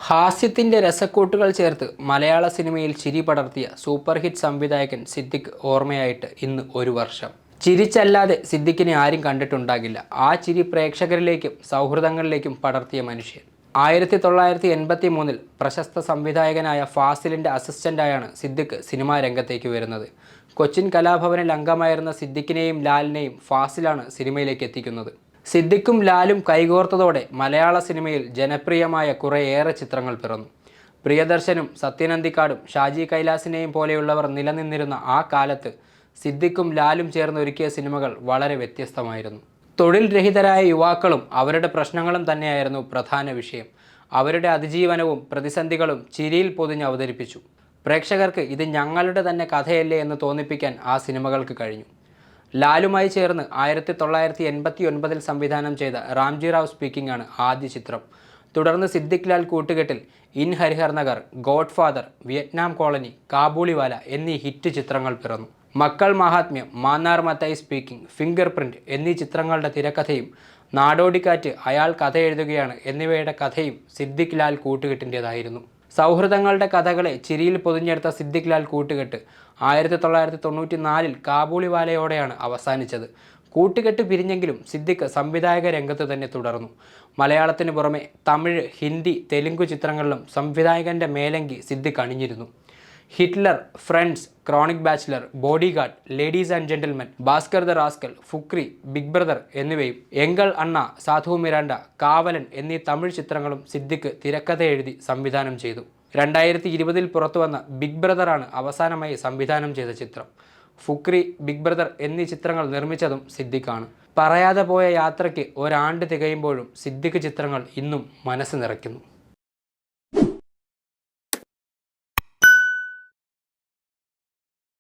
ഹാസ്യത്തിൻ്റെ രസക്കൂട്ടുകൾ ചേർത്ത് മലയാള സിനിമയിൽ ചിരി പടർത്തിയ സൂപ്പർ ഹിറ്റ് സംവിധായകൻ സിദ്ദിഖ് ഓർമ്മയായിട്ട് ഇന്ന് 1 വർഷം. ചിരിച്ചല്ലാതെ സിദ്ദിഖിനെ ആരും കണ്ടിട്ടുണ്ടാകില്ല. ആ ചിരി പ്രേക്ഷകരിലേക്കും സൗഹൃദങ്ങളിലേക്കും പടർത്തിയ മനുഷ്യൻ. 1983 പ്രശസ്ത സംവിധായകനായ ഫാസിലിൻ്റെ അസിസ്റ്റൻ്റായാണ് സിദ്ദിഖ് സിനിമാ രംഗത്തേക്ക് വരുന്നത്. കൊച്ചിൻ കലാഭവനിൽ അംഗമായിരുന്ന സിദ്ദിഖിനെയും ലാലിനെയും ഫാസിലാണ് സിനിമയിലേക്ക് എത്തിക്കുന്നത്. സിദ്ദിഖും ലാലും കൈകോർത്തതോടെ മലയാള സിനിമയിൽ ജനപ്രിയമായ കുറേയേറെ ചിത്രങ്ങൾ പിറന്നു. പ്രിയദർശനും സത്യനന്ദിക്കാടും ഷാജി കൈലാസിനെയും പോലെയുള്ളവർ നിലനിന്നിരുന്ന ആ കാലത്ത് സിദ്ദിഖും ലാലും ചേർന്ന് ഒരുക്കിയ സിനിമകൾ വളരെ വ്യത്യസ്തമായിരുന്നു. തൊഴിൽ രഹിതരായ യുവാക്കളും അവരുടെ പ്രശ്നങ്ങളും തന്നെയായിരുന്നു പ്രധാന വിഷയം. അവരുടെ അതിജീവനവും പ്രതിസന്ധികളും ചിരിയിൽ പൊതിഞ്ഞ് അവതരിപ്പിച്ചു. പ്രേക്ഷകർക്ക് ഇത് ഞങ്ങളുടെ തന്നെ കഥയല്ലേ എന്ന് തോന്നിപ്പിക്കാൻ ആ സിനിമകൾക്ക് കഴിഞ്ഞു. ലാലുമായി ചേർന്ന് 1989 സംവിധാനം ചെയ്ത റാംജി റാവ് സ്പീക്കിംഗ് ആണ് ആദ്യ ചിത്രം. തുടർന്ന് സിദ്ദിഖ് ലാൽ കൂട്ടുകെട്ടിൽ in Harihar Nagar, Godfather, Vietnam colony, Kabuliwala എന്നീ ഹിറ്റ് ചിത്രങ്ങൾ പിറന്നു. Makkal Mahatmyam, Mannar Mathai speaking, finger print എന്നീ ചിത്രങ്ങളുടെ തിരക്കഥയും നാടോടിക്കാറ്റ്, അയാൾ കഥ എഴുതുകയാണ് എന്നിവയുടെ കഥയും സിദ്ദിഖ് ലാൽ കൂട്ടുകെട്ടിൻ്റേതായിരുന്നു. സൗഹൃദങ്ങളുടെ കഥകളെ ചിരിയിൽ പൊതിഞ്ഞെടുത്ത സിദ്ദിഖ് ലാൽ കൂട്ടുകെട്ട് 1994 കാബൂളിവാലയോടെയാണ് അവസാനിച്ചത്. കൂട്ടുകെട്ട് പിരിഞ്ഞെങ്കിലും സിദ്ദിഖ് സംവിധായക രംഗത്ത് തന്നെ തുടർന്നു. മലയാളത്തിന് പുറമെ തമിഴ്, ഹിന്ദി, തെലുങ്കു ചിത്രങ്ങളിലും സംവിധായകൻ്റെ മേലങ്കി സിദ്ദിഖ് അണിഞ്ഞിരുന്നു. Hitler, friends, chronic bachelor, bodyguard, ladies and gentlemen, Bhaskar the rascal, Fukri, big brother എന്നിവയും എങ്കൽ അണ്ണ, സാധു മിരാണ്ട, കാവലൻ എന്നീ തമിഴ് ചിത്രങ്ങളും സിദ്ദിഖ് തിരക്കഥ എഴുതി സംവിധാനം ചെയ്തു. 2020 പുറത്തുവന്ന ബിഗ് ബ്രദറാണ് അവസാനമായി സംവിധാനം ചെയ്ത ചിത്രം. ഫുക്രി, ബിഗ് ബ്രദർ എന്നീ ചിത്രങ്ങൾ നിർമ്മിച്ചതും സിദ്ദിഖാണ്. പറയാതെ പോയ യാത്രയ്ക്ക് 1 ആണ്ട് തികയുമ്പോഴും സിദ്ദിഖ് ചിത്രങ്ങൾ ഇന്നും മനസ്സ് നിറയ്ക്കുന്നു.